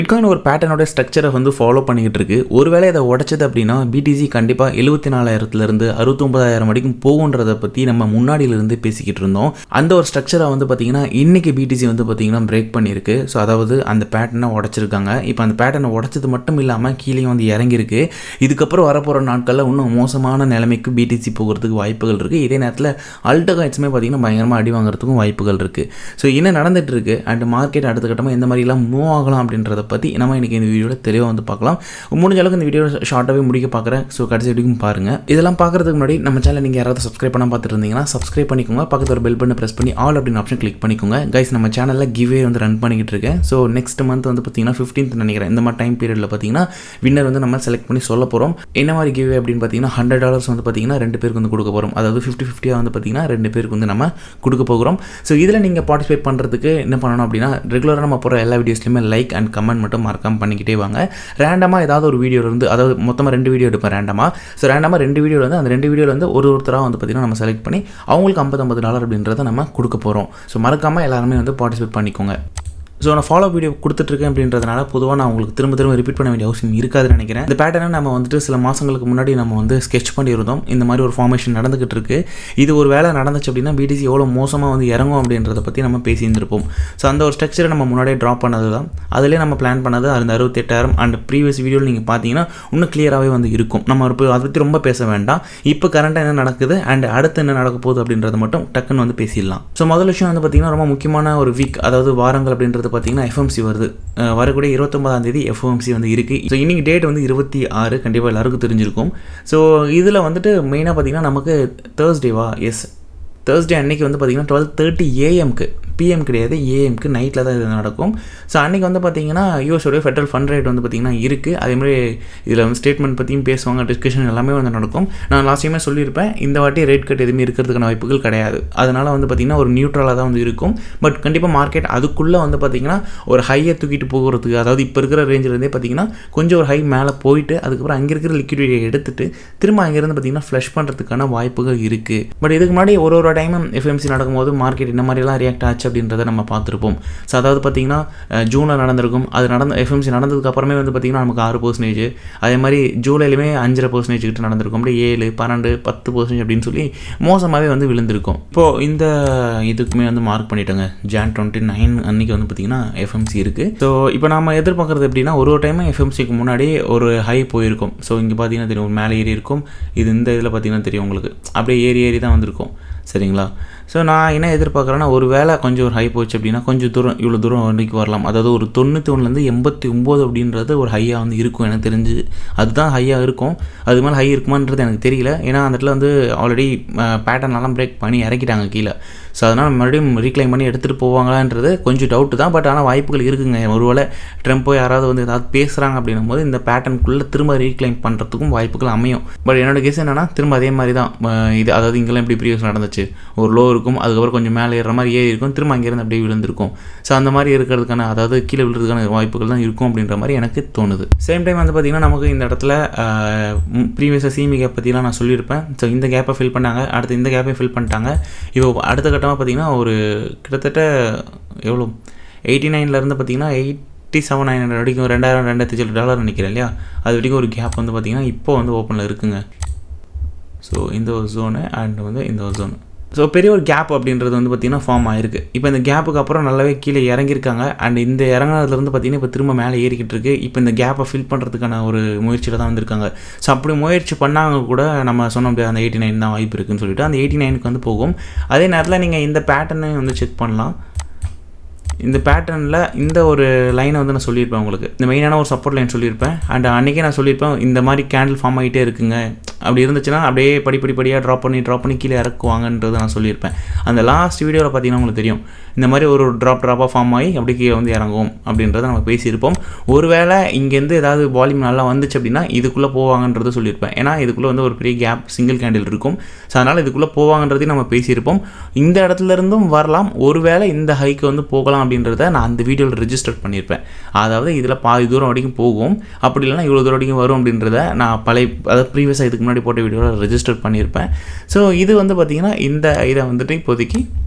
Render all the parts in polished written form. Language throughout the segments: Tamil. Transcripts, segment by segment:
பிட்காயின் ஒரு பேட்டர்னோட ஸ்ட்ரக்சரை வந்து ஃபாலோ பண்ணிக்கிட்டு இருக்கு. ஒருவேளை இதை உடைச்சது அப்படின்னா பிடிசி கண்டிப்பாக 74,000 69,000 வரைக்கும் போகுன்றதை பற்றி நம்ம முன்னாடியிலிருந்து பேசிக்கிட்டு இருந்தோம். அந்த ஒரு ஸ்ட்ரக்சரை வந்து பார்த்தீங்கன்னா இன்னைக்கு பிடிசி வந்து பார்த்தீங்கன்னா பிரேக் பண்ணியிருக்கு. ஸோ அதாவது அந்த பேட்டர்னை உடைச்சிருக்காங்க. இப்போ அந்த பேட்டர்னை உடைச்சது மட்டும் இல்லாமல் கீழே வந்து இறங்கியிருக்கு. இதுக்கப்புறம் வரப்போகிற நாட்களில் இன்னும் மோசமான நிலைமைக்கு பிடிசி போகிறதுக்கு வாய்ப்புகள் இருக்குது. இதே நேரத்தில் அல்டகாயின்ஸுமே பார்த்தீங்கன்னா பயங்கரமாக அடி வாங்குறதுக்கும் வாய்ப்புகள் இருக்குது. ஸோ என்ன நடந்துட்டு இருக்கு அண்ட் மார்க்கெட் அடுத்த கட்டமாக எந்த மாதிரிலாம் மூவ் ஆகலாம் அப்படின்றத பற்றி நம்ம இன்றைக்கி இந்த வீடியோவில் தெளிவாக வந்து பார்க்கலாம். முடிஞ்ச அளவுக்கு இந்த வீடியோ ஷார்ட்டாகவே முடிக்க பார்க்குறேன். ஸோ கடைசி வரைக்கும் பாருங்கள். இதெல்லாம் பார்க்குறதுக்கு முன்னாடி நம்ம சேனல் நீங்கள் யாராவது சப்ஸ்கிரைப் பண்ணால் பார்த்துட்டு இருந்தீங்கன்னா சப்ஸ்கிரைப் பண்ணிக்கோங்க. பக்கத்தில் ஒரு பெல் பட்டனை ப்ரெஸ் பண்ணி ஆல் அப்படின்னு ஆப்ஷன் கிளிக் பண்ணிக்கோங்க. கைஸ் நம்ம சேனலில் கிவ்வே வந்து ரன் பண்ணிக்கிட்டு இருக்கேன். ஸோ நெக்ஸ்ட் மந்த் வந்து பார்த்தீங்கன்னா 15th நினைக்கிறேன். இந்த மாதிரி டைம் பீரியடில் பார்த்தீங்கன்னா வின்னர் வந்து நம்ம செலக்ட் பண்ணி சொல்ல போகிறோம். என்ன மாதிரி கிவ்வே அப்படின்னு பார்த்தீங்கன்னா $100 வந்து பார்த்தீங்கன்னா 2 பேருக்கு வந்து கொடுக்க போகிறோம். அதாவது 50-50 வந்து பார்த்தீங்கன்னா 2 பேருக்கு வந்து நம்ம கொடுக்க போகிறோம். ஸோ இதில் நீங்கள் பார்ட்டிசிபேட் பண்ணுறதுக்கு என்ன பண்ணணும் அப்படின்னா ரெகுலராக நம்ம போகிற எல்லா வீடியோஸ்லையுமே லைக் அண்ட் கமெண்ட் மட்டும் மறக்காம பண்ணிக்கிட்டே வாங்க. ரேண்டமாக ஏதாவது ஒரு வீடியோலேருந்து, அதாவது மொத்தமாக 2 வீடியோ எடுப்பேன் ரேண்டமாக. ஸோ ரேண்டமாக 2 வீடியோவில் வந்து அந்த 2 வீடியோவில் வந்து ஒருத்தராக வந்து பார்த்திங்கன்னா நம்ம செலக்ட் பண்ணி அவங்களுக்கு $50 அப்படின்றத நம்ம கொடுக்க போகிறோம். ஸோ மறக்காமல் எல்லாருமே வந்து பார்ட்டிசிபேட் பண்ணிக்கோங்க. ஸோ நான் ஃபாலோ வீடியோ கொடுத்துட்ருக்கேன் அப்படின்றதுனால பொதுவாக நான் உங்களுக்கு திரும்ப ரிப்பீட் பண்ண வேண்டிய அவசியம் இருக்காதுன்னு நினைக்கிறேன். இந்த பேட்டர்னை நம்ம வந்துட்டு சில மாதங்களுக்கு முன்னாடி நம்ம வந்து ஸ்கெட்ச் பண்ணியிருந்தோம். இந்த மாதிரி ஒரு ஃபார்மேஷன் நடந்துகிட்டு இருக்கு. இது ஒரு வேலை நடந்துச்சு அப்படின்னா பிடிசி எவ்வளோ மோசமாக வந்து இறங்கும் அப்படின்றத பற்றி நம்ம பேசியிருந்திருப்போம். ஸோ அந்த ஒரு ஸ்ட்ரக்சரை நம்ம முன்னாடியே ட்ராப் பண்ணது தான். அதிலே நம்ம பிளான் பண்ணது அந்த 68,000 அண்ட் ப்ரீவியஸ் வீடியோவில் நீங்கள் பார்த்தீங்கன்னா இன்னும் கிளியராகவே வந்து இருக்கும். நம்ம அதை பற்றி ரொம்ப பேச வேண்டாம். இப்போ கரண்ட்டாக என்ன நடக்குது அண்ட் அடுத்து என்ன நடக்க போகுது அப்படின்றத மட்டும் டக்குன்னு வந்து பேசிடலாம். ஸோ முதல் விஷயம் வந்து பார்த்திங்கன்னா ரொம்ப முக்கியமான ஒரு வீக், அதாவது வாரங்கள் அப்படின்றது பார்த்தீங்கன்னா எஃப்எம்சி வருது. வரக்கூடிய 29ஆம் தேதி எஃப்எம்சி வந்து இருக்குது. ஸோ இன்றைக்கி டேட் வந்து 26. கண்டிப்பாக எல்லாருக்கும் தெரிஞ்சிருக்கும். ஸோ இதில் வந்துட்டு மெயினாக பார்த்திங்கன்னா நமக்கு தேர்ஸ்டேவா, எஸ் தேர்ஸ்டே அன்றைக்கி வந்து பார்த்திங்கன்னா 12:30 AM பிஎம் கிடையாது, ஏஎம்க்கு நைட்டில் தான் இது நடக்கும். ஸோ அன்றைக்கி வந்து பார்த்திங்கன்னா யூஎஸோடைய ஃபெட்ரல் ஃபண்ட் ரேட் வந்து பார்த்திங்கன்னா இருக்குது. அதேமாதிரி இதில் வந்து ஸ்டேட்மெண்ட் பற்றியும் பேசுவாங்க, டிஸ்கஷன் எல்லாமே வந்து நடக்கும். நான் லாஸ்ட் டைமே சொல்லியிருப்பேன், இந்த வாட்டி ரேட் கட் எதுவுமே இருக்கிறதுக்கான வாய்ப்புகள் கிடையாது. அதனால் வந்து பார்த்திங்கன்னா ஒரு நியூட்ரலாக தான் வந்து இருக்கும். பட் கண்டிப்பாக மார்க்கெட் அதுக்குள்ளே வந்து பார்த்திங்கன்னா ஒரு ஹையை தூக்கிட்டு போகிறதுக்கு, அதாவது இப்போ இருக்கிற ரேஞ்சிலேருந்தே பார்த்திங்கன்னா கொஞ்சம் ஒரு ஹை மேலே போயிட்டு அதுக்கப்புறம் அங்கே இருக்கிற லிக்விடிட்டியை எடுத்துகிட்டு திரும்ப அங்கேருந்து பார்த்திங்கன்னா ஃப்ளஷ் பண்ணுறதுக்கான வாய்ப்புகள் இருக்குது. பட் இதுக்கு முன்னாடி ஒரு டைமும் எஃப்எம்சி நடக்கும்போது மார்க்கெட் இந்த மாதிரிலாம் ரியாக்ட் ஆச்சு அப்படின்றத நம்ம பார்த்துருப்போம். ஸோ அதாவது பார்த்திங்கன்னா ஜூனில் நடந்திருக்கும். அது எஃப்எம்சி நடந்ததுக்கு அப்புறமே வந்து பார்த்திங்கன்னா நமக்கு 6%, அதே மாதிரி ஜூலையிலுமே 5.5% கிட்ட நடந்திருக்கும். அப்படியே 7, 12, 10% அப்படின்னு சொல்லி மோசமாகவே வந்து விழுந்திருக்கும். இப்போது இந்த இதுக்குமே வந்து மார்க் பண்ணிட்டோங்க. Jan 29 அன்றைக்கி வந்து பார்த்திங்கன்னா எஃப்எம்சி இருக்குது. ஸோ இப்போ நம்ம எதிர்பார்க்குறது எப்படின்னா ஒரு டைமும் எஃப்எம்சிக்கு முன்னாடி ஒரு ஹை போயிருக்கும். ஸோ இங்கே பார்த்திங்கன்னா தெரியும், மேலே ஏறி இருக்கும். இது இந்த இதில் பார்த்திங்கன்னா தெரியும் உங்களுக்கு, அப்படியே ஏறி தான் வந்திருக்கும். சரிங்களா? ஸோ நான் என்ன எதிர்பார்க்குறேன்னா ஒரு வேளை கொஞ்சம் ஒரு ஹை போச்சு அப்படின்னா கொஞ்சம் தூரம், இவ்வளோ தூரம் வரைக்கும் வரலாம். அதாவது ஒரு 91 89 அப்படின்றது ஒரு ஹையாக வந்து இருக்கும் எனக்கு தெரிஞ்சு. அதுதான் ஹையாக இருக்கும். அது மேலே ஹை இருக்குமான்றது எனக்கு தெரியல. ஏன்னா அந்த இடத்துல வந்து ஆல்ரெடி பேட்டர்னெல்லாம் பிரேக் பண்ணி இறக்கிட்டாங்க கீழே. ஸோ அதனால் மறுபடியும் ரீக்ளைம் பண்ணி எடுத்துகிட்டு போவாங்களான்றது கொஞ்சம் டவுட்டு தான். பட் ஆனால் வாய்ப்புகள் இருக்குங்க. ஒருவேளை ட்ரம்ப்போ யாராவது வந்து ஏதாவது பேசுகிறாங்க அப்படின்னும் போது இந்த பேட்டர்னுக்குள்ளே திரும்ப ரீக்ளைம் பண்ணுறதுக்கும் வாய்ப்புகள் அமையும். பட் என்னோட கேஸ் என்னென்னா திரும்ப அதே மாதிரி தான் இது, அதாவது இங்கெல்லாம் எப்படி ப்ரீவியஸ் நடந்துச்சு, ஒரு லோ இருக்கும், அதுக்கப்புறம் கொஞ்சம் மேலே ஏறுற மாதிரி ஏறி இருக்கும், திரும்ப அங்கேருந்து அப்படியே விழுந்திருக்கும். ஸோ அந்த மாதிரி இருக்கிறதுக்கான, அதாவது கீழே விழுறதுக்கான வாய்ப்புகள் தான் இருக்கும் அப்படின்ற மாதிரி எனக்கு தோணுது. சேம் டைம் வந்து பார்த்திங்கன்னா நமக்கு இந்த இடத்துல ப்ரீவியஸாக சிமி கேப் பற்றிலாம் நான் சொல்லியிருப்பேன். ஸோ இந்த கேப்பை ஃபில் பண்ணாங்க, அடுத்து இந்த கேப்பை ஃபில் பண்ணிட்டாங்க. இப்போ அடுத்த கட்டமாக பார்த்திங்கன்னா ஒரு கிட்டத்தட்ட எவ்வளோ 89 பார்த்திங்கன்னா 87,900 வரைக்கும் $2,207 நினைக்கிறேன் இல்லையா, அது வரைக்கும் ஒரு கேப் வந்து பார்த்திங்கன்னா இப்போ வந்து ஓப்பனில் இருக்குங்க. ஸோ இந்த ஒரு ஜோனு அண்ட் வந்து இந்த ஒரு ஜோனு, ஸோ பெரிய ஒரு கேப் அப்படின்றது வந்து பார்த்திங்கன்னா ஃபார்ம் ஆகிருக்கு. இப்போ இந்த கேப்புக்கு அப்புறம் நல்லாவே கீழே இறங்கியிருக்காங்க. அண்ட் இந்த இறங்கினதுலேருந்து பார்த்திங்கன்னா இப்போ திரும்ப மேலே ஏறிக்கிட்டு இருக்குது. இப்போ இந்த கேப்பை ஃபில் பண்ணுறதுக்கான ஒரு முயற்சியில் தான் வந்திருக்காங்க. ஸோ அப்படி முயற்சி பண்ணாங்க கூட நம்ம சொன்ன முடியாது, அந்த 89 தான் வாய்ப்பு இருக்குதுன்னு சொல்லிட்டு அந்த 89க்கு வந்து போகும். அதே நேரத்தில் நீங்கள் இந்த பேட்டர்னை வந்து செக் பண்ணலாம். இந்த பேட்டர்னில் இந்த ஒரு லைனை வந்து நான் சொல்லியிருப்பேன் உங்களுக்கு, இந்த மெயினான ஒரு சப்போர்ட் லைன் சொல்லியிருப்பேன். அண்ட் அன்றைக்கே நான் சொல்லியிருப்பேன் இந்த மாதிரி கேண்டில் ஃபார்ம் ஆகிட்டே இருக்குங்க, அப்படி இருந்துச்சுன்னா அப்படியே படிப்படியாக ட்ராப் பண்ணி கீழே இறக்குவாங்கன்றதை நான் சொல்லியிருப்பேன். அந்த லாஸ்ட் வீடியோவில் பார்த்தீங்கன்னா உங்களுக்கு தெரியும், இந்த மாதிரி ஒரு ட்ராப்பாக ஃபார்ம் ஆகி அப்படி கீழே வந்து இறங்கும் அப்படின்றத நம்ம பேசியிருப்போம். ஒருவேளை இங்கேருந்து ஏதாவது வால்யூம் நல்லா வந்துச்சு அப்படின்னா இதுக்குள்ளே போவாங்கன்றது சொல்லியிருப்பேன். ஏன்னா இதுக்குள்ளே வந்து ஒரு பெரிய கேப் சிங்கிள் கேண்டில் இருக்கும். ஸோ அதனால் இதுக்குள்ளே போவாங்கன்றதையும் நம்ம பேசியிருப்போம். இந்த இடத்துல இருந்தும் வரலாம், ஒருவேளை இந்த ஹைக்கு வந்து போகலாம் அப்படின்றத நான் அந்த வீடியோவில் ரெஜிஸ்டர் பண்ணியிருப்பேன். அதாவது இதில் பாதி தூரம் வரைக்கும் போகும், அப்படி இல்லைனா இவ்வளோ தூரம் வரைக்கும் வரும் அப்படின்றத நான் அதாவது ப்ரீவியஸாக இதுக்கு முன்னாடி போட்ட வீடியோவில் ரெஜிஸ்டர் பண்ணியிருப்பேன். ஸோ இது வந்து பார்த்திங்கன்னா இந்த இதை வந்துட்டு இப்போதைக்கு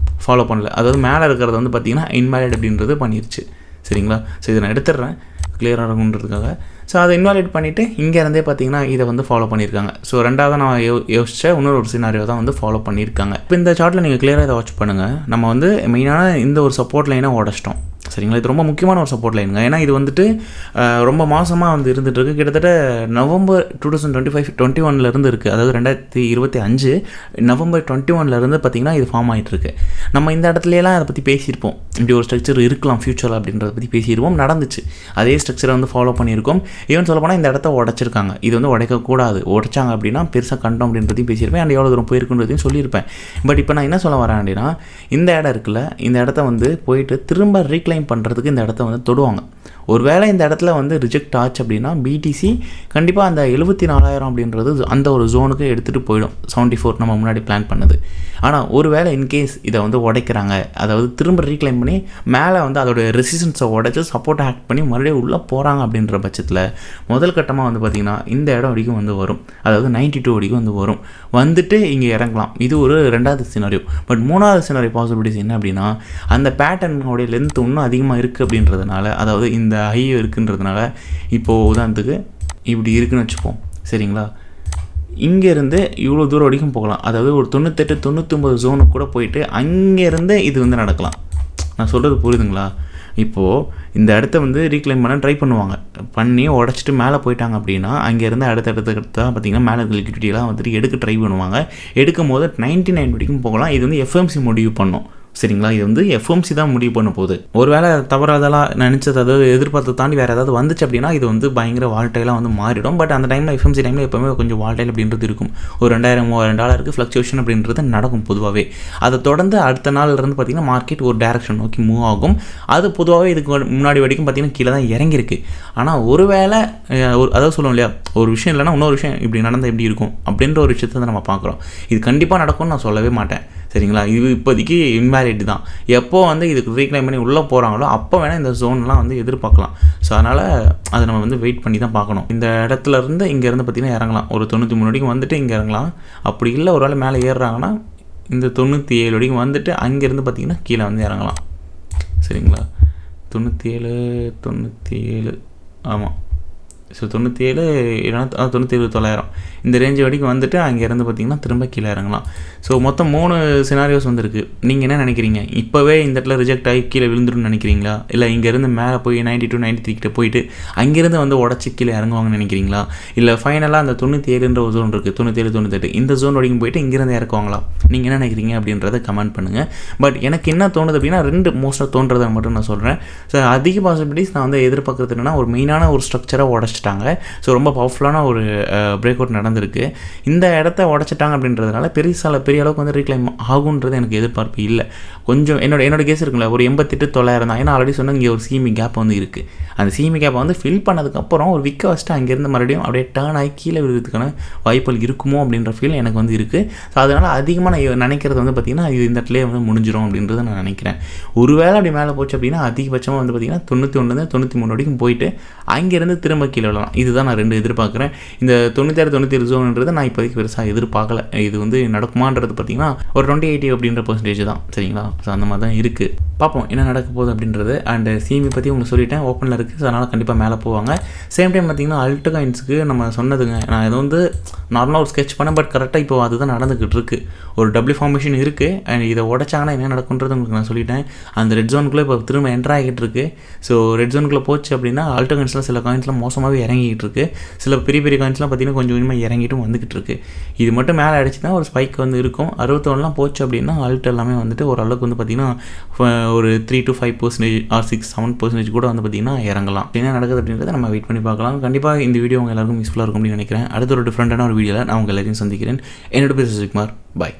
ஃபாலோ பண்ணல. அதாவது மேலே இருக்கிறது வந்து பார்த்திங்கன்னா இன்வேலிட் அப்படின்றது பண்ணிருச்சு. சரிங்களா? ஸோ இதை நான் எடுத்துடுறேன். கிளியராக இருக்குன்றதுக்காக. ஸோ அதை இன்வாலிட் பண்ணிவிட்டு இங்கேருந்தே பார்த்தீங்கன்னா இதை வந்து ஃபாலோ பண்ணியிருக்காங்க. ஸோ ரெண்டாவது நான் யோசிச்ச இன்னொரு சினாரியோ தான் வந்து ஃபாலோ பண்ணியிருக்காங்க. இப்போ இந்த சார்ட்டில் நீங்கள் கிளியராக இதை வாட்ச் பண்ணுங்கள். நம்ம வந்து மெயினான இந்த ஒரு சப்போர்ட் லைனை உடச்சிட்டோம். சரிங்களா, இது ரொம்ப முக்கியமான ஒரு சப்போர்ட் லைனுங்க. ஏன்னா இது வந்துட்டு ரொம்ப மாதமாக வந்து இருந்துகிட்ருக்கு. கிட்டத்தட்ட நவம்பர் 2021 இருக்குது. அதாவது 2025 நவம்பர் 21 பார்த்திங்கன்னா இது ஃபார்ம் ஆகிட்டுருக்கு. நம்ம இந்த இடத்துலலாம் அதை பற்றி பேசியிருப்போம். இப்படி ஒரு ஸ்ட்ரக்சர் இருக்கலாம் ஃப்யூச்சரில் அப்படின்றத பற்றி பேசியிருப்போம். நடந்துச்சு. அதே ஸ்ட்ரக்சரை வந்து ஃபாலோ பண்ணியிருக்கோம். ஈவன் சொல்லப்போனால் இந்த இடத்த உடச்சிருக்காங்க. இது வந்து உடைக்கக்கூடாது. உடைச்சாங்க அப்படின்னா பெருசாக கண்டோம் அப்படின்றதையும் பேசியிருப்பேன். அண்ட் எவ்வளோ தூரம் போயிருக்குன்றதையும் சொல்லியிருப்பேன். பட் இப்போ நான் என்ன சொல்ல வரேன் அப்படின்னா, இந்த இடம் இருக்குல்ல, இந்த இடத்த வந்து போயிட்டு திரும்ப ரீக்ளைம் பண்ணுறதுக்கு இந்த இடத்த வந்து தொடுவாங்க. ஒருவேளை இந்த இடத்துல வந்து ரிஜெக்ட் ஆச்சு அப்படின்னா பிடிசி கண்டிப்பாக அந்த 74,000 அப்படின்றது அந்த ஒரு ஜோனுக்கு எடுத்துகிட்டு போயிடும். 74 நம்ம முன்னாடி பிளான் பண்ணது. ஆனால் ஒருவேளை இன்கேஸ் இதை வந்து உடைக்கிறாங்க, அதாவது திரும்ப ரீக்ளைம் பண்ணி மேலே வந்து அதோடய ரெசிஸ்டன்ஸை உடைச்சி சப்போர்ட்டை ஆக்ட் பண்ணி மறுபடியும் உள்ளே போகிறாங்க அப்படின்ற பட்சத்தில் முதல் கட்டமாக வந்து பார்த்திங்கன்னா இந்த இடம் வரைக்கும் வந்து வரும். அதாவது 92 வரைக்கும் வந்து வரும். வந்துட்டு இங்கே இறங்கலாம். இது ஒரு ரெண்டாவது சினாரியோ. பட் மூணாவது சினாரியோ பாசிபிலிட்டிஸ் என்ன அப்படின்னா, அந்த பேட்டர்னோடைய லென்த் இன்னும் அதிகமாக இருக்குது அப்படின்றதுனால, அதாவது இந்த ஹை இருக்குன்றதுனால, இப்போது உதாரணத்துக்கு இப்படி இருக்குன்னு வச்சுப்போம். சரிங்களா, இங்கேருந்து இவ்வளோ தூரம் வரைக்கும் போகலாம். அதாவது ஒரு 98, 99 ஜோனுக்கு கூட போயிட்டு அங்கேருந்து இது வந்து நடக்கலாம். நான் சொல்கிறது புரியுதுங்களா? இப்போது இந்த இடத்த வந்து ரீக்ளைம் பண்ண ட்ரை பண்ணுவாங்க. பண்ணி உடச்சிட்டு மேலே போயிட்டாங்க அப்படின்னா அங்கேருந்து அடுத்தடுத்து பார்த்திங்கன்னா மேலே லிக்விடிட்டியெலாம் வந்துட்டு எடுக்க ட்ரை பண்ணுவாங்க. எடுக்கும் போது 99 வரைக்கும் போகலாம். இது வந்து எஃப்எம்சி முடிவு பண்ணும். சரிங்களா, இது வந்து எஃப்எம்சி தான் முடிவு பண்ண போகுது. ஒரு வேளை தவறாதெல்லாம் நினச்சது, அதாவது எதிர்பார்த்து தாண்டி வேறு ஏதாவது வந்துச்சு அப்படின்னா இது வந்து பயங்கர வால்டைலாக வந்து மாறிடும். பட் அந்த டைமில் எஃப்எம்சி டைமில் எப்போவுமே கொஞ்சம் வால்டைல் அப்படின்றது இருக்கும். ஒரு $2,000-3,000 ஃப்ளக்சுவேஷன் அப்படின்றது நடக்கும் பொதுவாகவே. அதை தொடர்ந்து அடுத்த நாள்லேருந்து பார்த்திங்கன்னா மார்க்கெட் ஒரு டேரக்ஷன் நோக்கி மூவ் ஆகும். அது பொதுவாகவே இதுக்கு முன்னாடி வரைக்கும் பார்த்திங்கன்னா கீழே தான் இறங்கியிருக்கு. ஆனால் ஒரு வேளை அதாவது சொல்லுவோம் இல்லையா, ஒரு விஷயம் இல்லைனா இன்னொரு விஷயம் இப்படி நடந்தால் எப்படி இருக்கும் அப்படின்ற ஒரு விஷயத்தை தான் நம்ம பார்க்குறோம். இது கண்டிப்பாக நடக்கும்னு நான் சொல்லவே மாட்டேன். சரிங்களா, இது இப்போதைக்கு இன்வேலிட் தான். எப்போ வந்து இதுக்கு ரீக்ளைம் பண்ணி உள்ளே போகிறாங்களோ அப்போ வேணால் இந்த ஜோன்லாம் வந்து எதிர்பார்க்கலாம். ஸோ அதனால் அதை நம்ம வந்து வெயிட் பண்ணி தான் பார்க்கணும். இந்த இடத்துலேருந்து இங்கேருந்து பார்த்திங்கன்னா இறங்கலாம். ஒரு 93 வரைக்கும் வந்துட்டு இங்கே இறங்கலாம். அப்படி இல்லை ஒரு வேளை மேலே ஏறுறாங்கன்னா இந்த 97 வரைக்கும் வந்துட்டு அங்கேருந்து பார்த்திங்கன்னா கீழே வந்து இறங்கலாம். சரிங்களா, 97 ஆமாம். ஸோ 97,900 இந்த ரேஞ்சு வரைக்கும் வந்துட்டு அங்கேருந்து பார்த்திங்கன்னா திரும்ப கீழே இறங்கலாம். ஸோ மொத்தம் 3 சினாரியோஸ் வந்துருக்கு. நீங்கள் என்ன நினைக்கிறீங்க? இப்போவே இந்த இடத்துல ரிஜெக்ட் ஆகி கீழே விழுந்துருன்னு நினைக்கிறீங்களா? இல்லை இங்கேருந்து மேலே போய் 92, 93 கிட்ட போயிட்டு அங்கேருந்து வந்து உடச்சி கீழே இறங்குவாங்கன்னு நினைக்கிறீங்களா? இல்லை ஃபைனலாக அந்த 97ன்ற ஒரு ஜோன் இருக்குது, 97, 98 இந்த ஜோன் வரைக்கும் போயிட்டு இங்கேருந்து இறக்குவாங்களா? நீங்கள் என்ன நினைக்கிறீங்க அப்படின்றத கமெண்ட் பண்ணுங்கள். பட் எனக்கு என்ன தோணுது அப்படின்னா, 2 மோஸ்ட்டாக தோன்றதை மட்டும் நான் சொல்கிறேன். ஸோ அதிக பாசிபிலிட்டிஸ் நான் வந்து எதிர்பார்க்குறது என்னென்னா, ஒரு மெயினான ஒரு ஸ்ட்ரக்சரை உடச்சிட்டாங்க. ஸோ ரொம்ப பவர்ஃபுல்லான ஒரு பிரேக் அவுட் நடந்திருக்கு. இந்த இடத்த உடச்சிட்டாங்க அப்படின்றதுனால பெரிய அளவுக்கு வந்து ரீக்ளைம் ஆகுன்றது எனக்கு எதிர்பார்ப்பு இல்லை. கொஞ்சம் என்னோட கேஸ் இருக்குல்ல, ஒரு 88,900 தான். ஏன்னா ஆல்ரெடி சொன்னால் இங்கே ஒரு சிஎம்இ கேப் வந்து இருக்குது. அந்த சிஎம்இ கேப்பை வந்து ஃபில் பண்ணதுக்கப்புறம் ஒரு விற்க வச்சுட்டு அங்கேருந்து மறுபடியும் அப்படியே டேர்ன் ஆகி கீழே விழுறதுக்கான வாய்ப்புகள் இருக்குமோ அப்படின்ற ஃபீல் எனக்கு வந்து இருக்குது. ஸோ அதனால் அதிகமாக நான் நினைக்கிறது வந்து பார்த்திங்கன்னா இது இந்த இடத்துலேயே வந்து முடிஞ்சிடும் அப்படின்றத நான் நினைக்கிறேன். ஒருவேளை அப்படி மேலே போச்சு அப்படின்னா அதிகபட்சமாக வந்து பார்த்திங்கன்னா 91, 93 வரைக்கும் போயிட்டு அங்கேருந்து திரும்ப கீழே விழலாம். இதுதான் நான் 2 எதிர்பார்க்குறேன். இந்த 96, 97 ஜோன்ன்றது நான் இப்போதைக்கு பெருசாக எதிர்பார்க்கல. இது வந்து நடக்குமான்றது பார்த்திங்கன்னா ஒரு 20-80 அப்படின்ற % தான். சரிங்களா, ஸோ அந்த மாதிரி தான் இருக்குது. பார்ப்போம் என்ன நடக்க போகுது அப்படின்றது. அண்ட் சிஎம்இ பற்றி உங்களுக்கு சொல்லிட்டேன், ஓப்பனில் இருக்குது. ஸோ அதனால் கண்டிப்பாக மேலே போவாங்க. சேம் டைம் பார்த்திங்கன்னா அல்ட் காயின்ஸுக்கு நம்ம சொன்னதுங்க, நான் இது வந்து நார்மலாக ஒரு ஸ்கெட்ச் பண்ணேன். பட் கரெக்டாக இப்போ அதுதான் நடந்துக்கிட்டு இருக்குது. ஒரு டபிள்யூ ஃபார்மேஷன் இருக்குது. அண்ட் இதை உடச்சாங்கன்னா என்ன நடக்குன்றது உங்களுக்கு நான் சொல்லிட்டேன். அந்த ரெட் ஜோனுக்குள்ளே இப்போ திரும்ப என்ட்ரு ஆகிட்டு இருக்குது. ஸோ ரெட் ஜோனுக்குள்ளே போச்சு அப்படின்னா அல்ட் காயின்ஸ்லாம் சில காயின்ஸ்லாம் மோசமாகவே இறங்கிட்டு இருக்குது. சில பெரிய காயின்ஸ்லாம் பார்த்திங்கன்னா கொஞ்சம் கொஞ்சமாக இறங்கிட்டும் வந்துக்கிட்டு இருக்குது. இது மட்டும் மேலே அடிச்சுன்னா ஒரு ஸ்பைக் வந்து இருக்கும். 61 போச்சு அப்படின்னா அல்ட் எல்லாமே வந்துட்டு ஓரளவுக்கு வந்து பார்த்திங்கன்னா ஒரு 3 to 5% ஆர் 6-7% கூட வந்து பார்த்திங்கன்னா இறங்கலாம். என்ன நடக்குது அப்படின்றத நம்ம வெயிட் பண்ணி பார்க்கலாம். கண்டிப்பாக இந்த வீடியோ உங்கள் எல்லாருக்கும் யூஸ்ஃபுல்லாக இருக்கும் அப்படின்னு நினைக்கிறேன். அடுத்த ஒரு டிஃப்ரெண்ட்டான ஒரு வீடியோவில் நான் உங்கள் எல்லாரையும் சந்திக்கிறேன். என்னோட பேர் சுஜிகுமார். பாய்.